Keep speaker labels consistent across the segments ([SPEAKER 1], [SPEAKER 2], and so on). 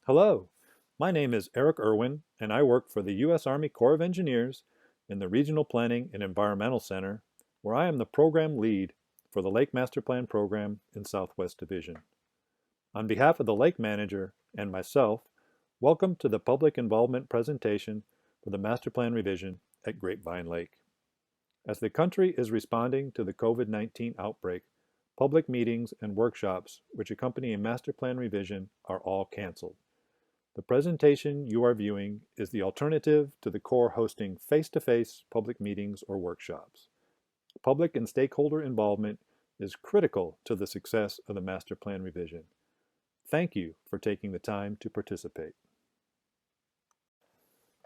[SPEAKER 1] Hello, my name is Eric Irwin, and I work for the U.S. Army Corps of Engineers in the Regional Planning and Environmental Center, where I am the program lead for the Lake Master Plan program in Southwest Division. On behalf of the Lake Manager and myself, welcome to the public involvement presentation for the Master Plan revision at Grapevine Lake. As the country is responding to the COVID-19 outbreak, public meetings and workshops which accompany a Master Plan revision are all canceled. The presentation you are viewing is the alternative to the Corps hosting face-to-face public meetings or workshops. Public and stakeholder involvement is critical to the success of the Master Plan revision. Thank you for taking the time to participate.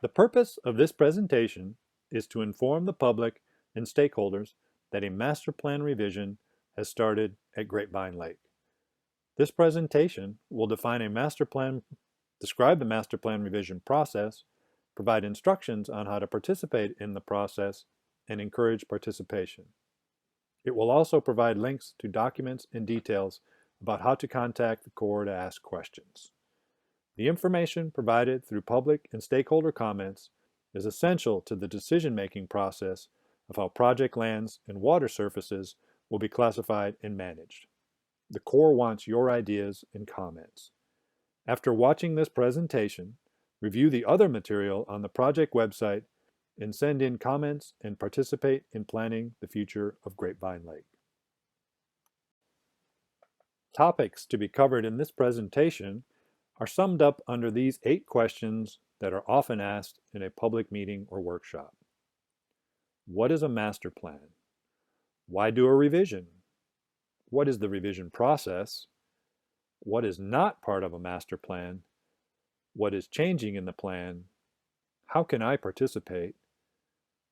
[SPEAKER 1] The purpose of this presentation is to inform the public and stakeholders that a Master Plan revision has started at Grapevine Lake. This presentation will describe the Master Plan revision process, provide instructions on how to participate in the process, and encourage participation. It will also provide links to documents and details about how to contact the Corps to ask questions. The information provided through public and stakeholder comments is essential to the decision-making process of how project lands and water surfaces will be classified and managed. The Corps wants your ideas and comments. After watching this presentation, review the other material on the project website and send in comments and participate in planning the future of Grapevine Lake. Topics to be covered in this presentation are summed up under these 8 questions that are often asked in a public meeting or workshop. What is a master plan? Why do a revision? What is the revision process? What is not part of a master plan? What is changing in the plan? How can I participate?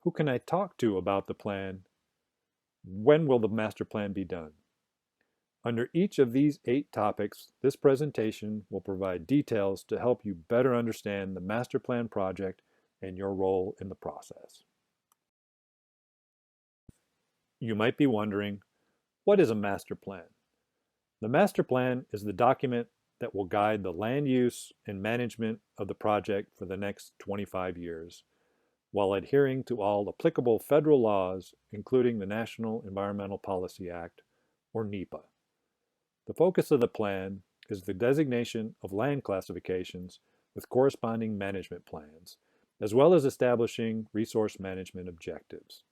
[SPEAKER 1] Who can I talk to about the plan? When will the master plan be done? Under each of these 8 topics, this presentation will provide details to help you better understand the master plan project and your role in the process. You might be wondering, what is a master plan? The master plan is the document that will guide the land use and management of the project for the next 25 years, while adhering to all applicable federal laws, including the National Environmental Policy Act, or NEPA. The focus of the plan is the designation of land classifications with corresponding management plans, as well as establishing resource management objectives.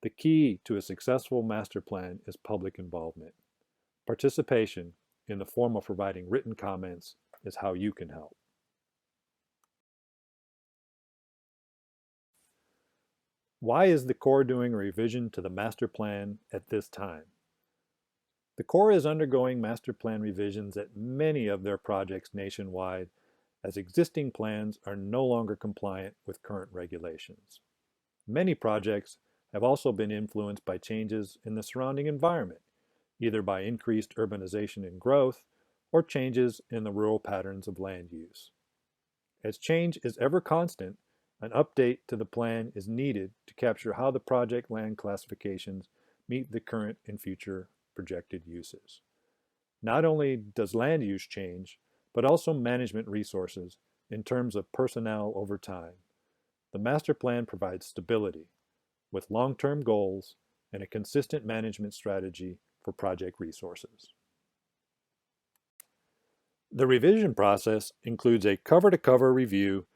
[SPEAKER 1] The key to a successful master plan is public involvement. Participation in the form of providing written comments is how you can help. Why is the Corps doing a revision to the master plan at this time? The Corps is undergoing master plan revisions at many of their projects nationwide, as existing plans are no longer compliant with current regulations. Many projects have also been influenced by changes in the surrounding environment, either by increased urbanization and growth, or changes in the rural patterns of land use. As change is ever constant, an update to the plan is needed to capture how the project land classifications meet the current and future projected uses. Not only does land use change, but also management resources in terms of personnel over time. The master plan provides stability, with long-term goals and a consistent management strategy for project resources. The revision process includes a cover-to-cover review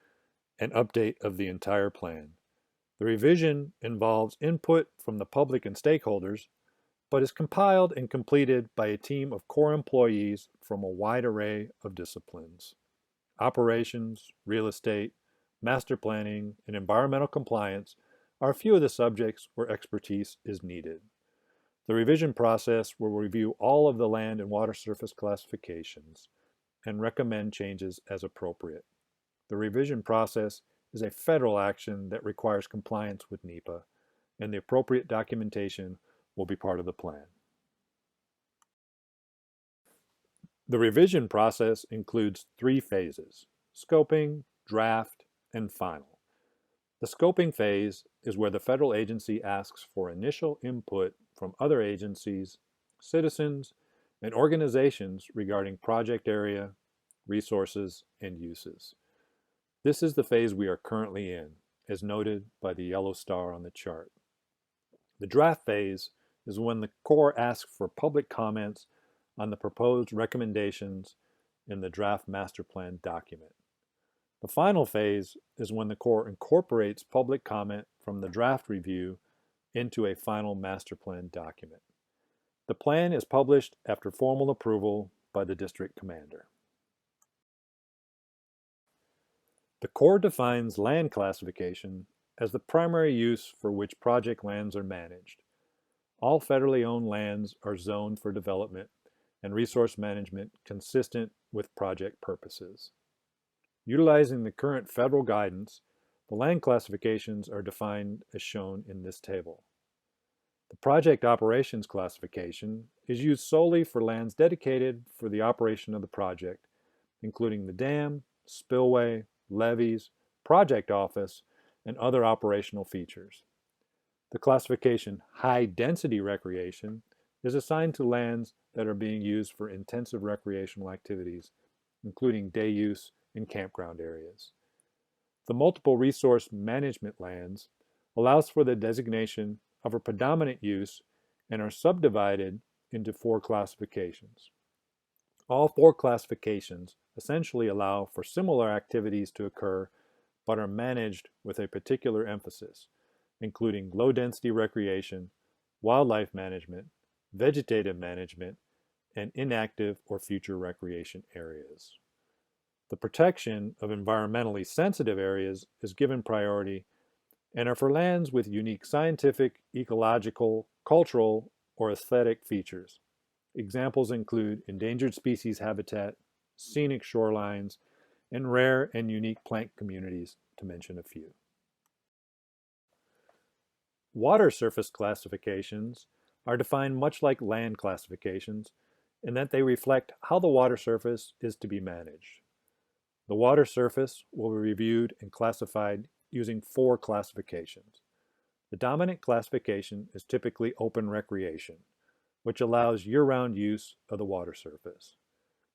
[SPEAKER 1] and update of the entire plan. The revision involves input from the public and stakeholders, but is compiled and completed by a team of Corps employees from a wide array of disciplines. Operations, real estate, master planning, and environmental compliance are a few of the subjects where expertise is needed. The revision process will review all of the land and water surface classifications and recommend changes as appropriate. The revision process is a federal action that requires compliance with NEPA, and the appropriate documentation will be part of the plan. The revision process includes 3 phases: scoping, draft, and final. The scoping phase is where the federal agency asks for initial input from other agencies, citizens, and organizations regarding project area, resources, and uses. This is the phase we are currently in, as noted by the yellow star on the chart. The draft phase is when the Corps asks for public comments on the proposed recommendations in the draft master plan document. The final phase is when the Corps incorporates public comment from the draft review into a final master plan document. The plan is published after formal approval by the district commander. The Corps defines land classification as the primary use for which project lands are managed. All federally owned lands are zoned for development and resource management consistent with project purposes. Utilizing the current federal guidance, the land classifications are defined as shown in this table. The project operations classification is used solely for lands dedicated for the operation of the project, including the dam, spillway, levees, project office, and other operational features. The classification high density recreation is assigned to lands that are being used for intensive recreational activities, including day use and campground areas. The multiple resource management lands allows for the designation of a predominant use and are subdivided into 4 classifications. All 4 classifications essentially allow for similar activities to occur but are managed with a particular emphasis, including low-density recreation, wildlife management, vegetative management, and inactive or future recreation areas. The protection of environmentally sensitive areas is given priority and are for lands with unique scientific, ecological, cultural, or aesthetic features. Examples include endangered species habitat, scenic shorelines, and rare and unique plant communities, to mention a few. Water surface classifications are defined much like land classifications in that they reflect how the water surface is to be managed. The water surface will be reviewed and classified using 4 classifications. The dominant classification is typically open recreation, which allows year-round use of the water surface.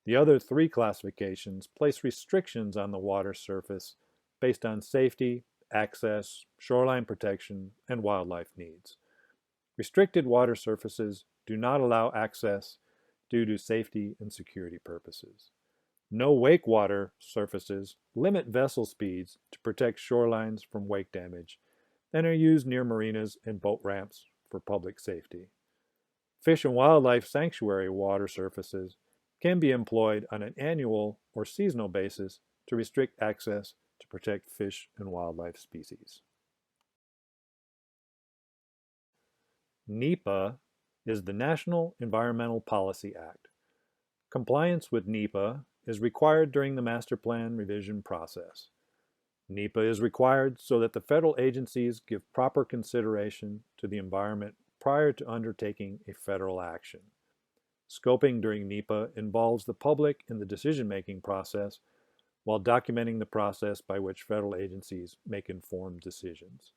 [SPEAKER 1] The other 3 classifications place restrictions on the water surface based on safety, access, shoreline protection, and wildlife needs. Restricted water surfaces do not allow access due to safety and security purposes. No wake water surfaces limit vessel speeds to protect shorelines from wake damage and are used near marinas and boat ramps for public safety. Fish and wildlife sanctuary water surfaces can be employed on an annual or seasonal basis to restrict access to protect fish and wildlife species. NEPA is the National Environmental Policy Act. Compliance with NEPA is required during the master plan revision process. NEPA is required so that the federal agencies give proper consideration to the environment prior to undertaking a federal action. Scoping during NEPA involves the public in the decision-making process while documenting the process by which federal agencies make informed decisions.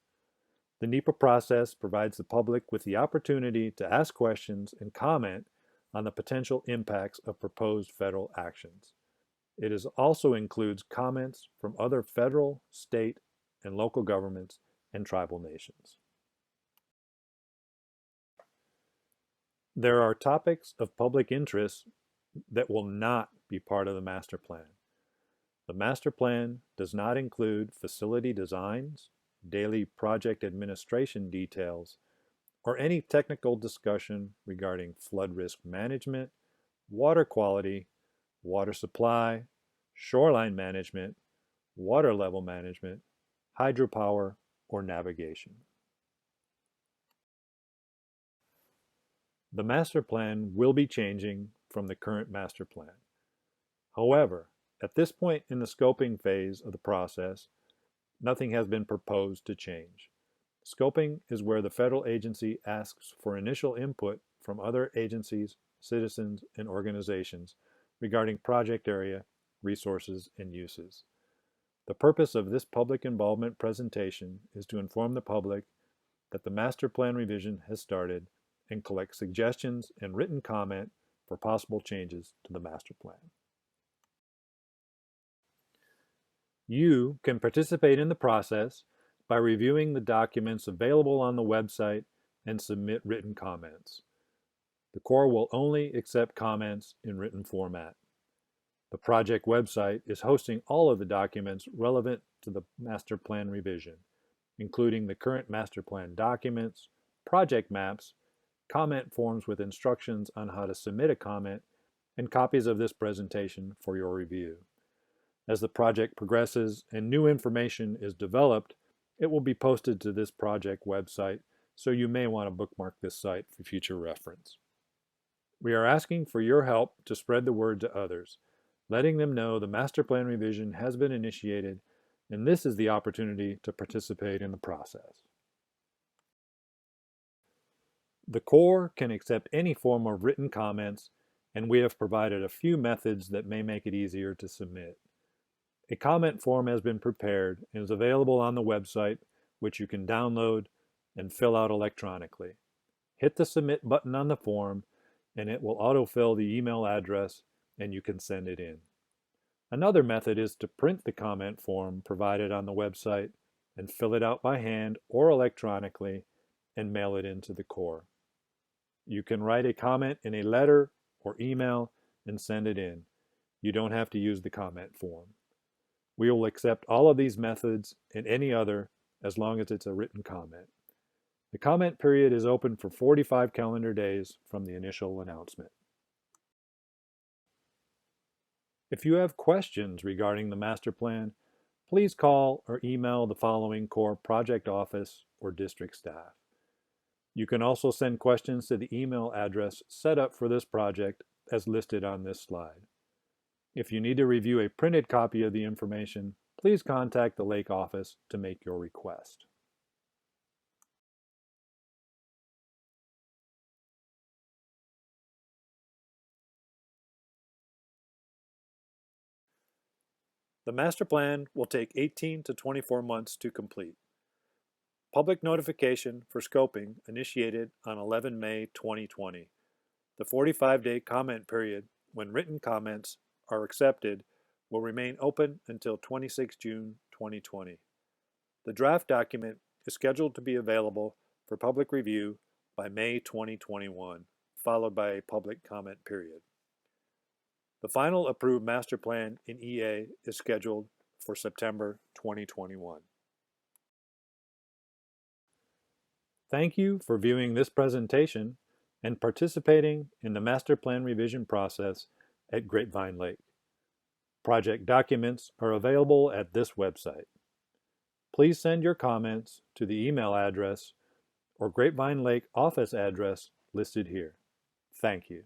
[SPEAKER 1] The NEPA process provides the public with the opportunity to ask questions and comment on the potential impacts of proposed federal actions. It also includes comments from other federal, state, and local governments and tribal nations. There are topics of public interest that will not be part of the master plan. The master plan does not include facility designs, daily project administration details, or any technical discussion regarding flood risk management, water quality, water supply, shoreline management, water level management, hydropower, or navigation. The master plan will be changing from the current master plan. However, at this point in the scoping phase of the process, nothing has been proposed to change. Scoping is where the federal agency asks for initial input from other agencies, citizens, and organizations regarding project area, resources, and uses. The purpose of this public involvement presentation is to inform the public that the master plan revision has started and collect suggestions and written comment for possible changes to the master plan. You can participate in the process by reviewing the documents available on the website and submit written comments. The Corps will only accept comments in written format. The project website is hosting all of the documents relevant to the master plan revision, including the current master plan documents, project maps, comment forms with instructions on how to submit a comment, and copies of this presentation for your review. As the project progresses and new information is developed, it will be posted to this project website, so you may want to bookmark this site for future reference. We are asking for your help to spread the word to others, letting them know the master plan revision has been initiated, and this is the opportunity to participate in the process. The Corps can accept any form of written comments, and we have provided a few methods that may make it easier to submit. A comment form has been prepared and is available on the website, which you can download and fill out electronically. Hit the Submit button on the form, and it will autofill the email address, and you can send it in. Another method is to print the comment form provided on the website and fill it out by hand or electronically and mail it into the Corps. You can write a comment in a letter or email and send it in. You don't have to use the comment form. We will accept all of these methods and any other as long as it's a written comment. The comment period is open for 45 calendar days from the initial announcement. If you have questions regarding the master plan, please call or email the following Corps project office or district staff. You can also send questions to the email address set up for this project as listed on this slide. If you need to review a printed copy of the information, please contact the Lake office to make your request. The master plan will take 18 to 24 months to complete. Public notification for scoping initiated on 11 May 2020. The 45-day comment period, when written comments are accepted, will remain open until 26 June 2020. The draft document is scheduled to be available for public review by May 2021, followed by a public comment period. The final approved master plan in EA is scheduled for September 2021. Thank you for viewing this presentation and participating in the master plan revision process at Grapevine Lake. Project documents are available at this website. Please send your comments to the email address or Grapevine Lake office address listed here. Thank you.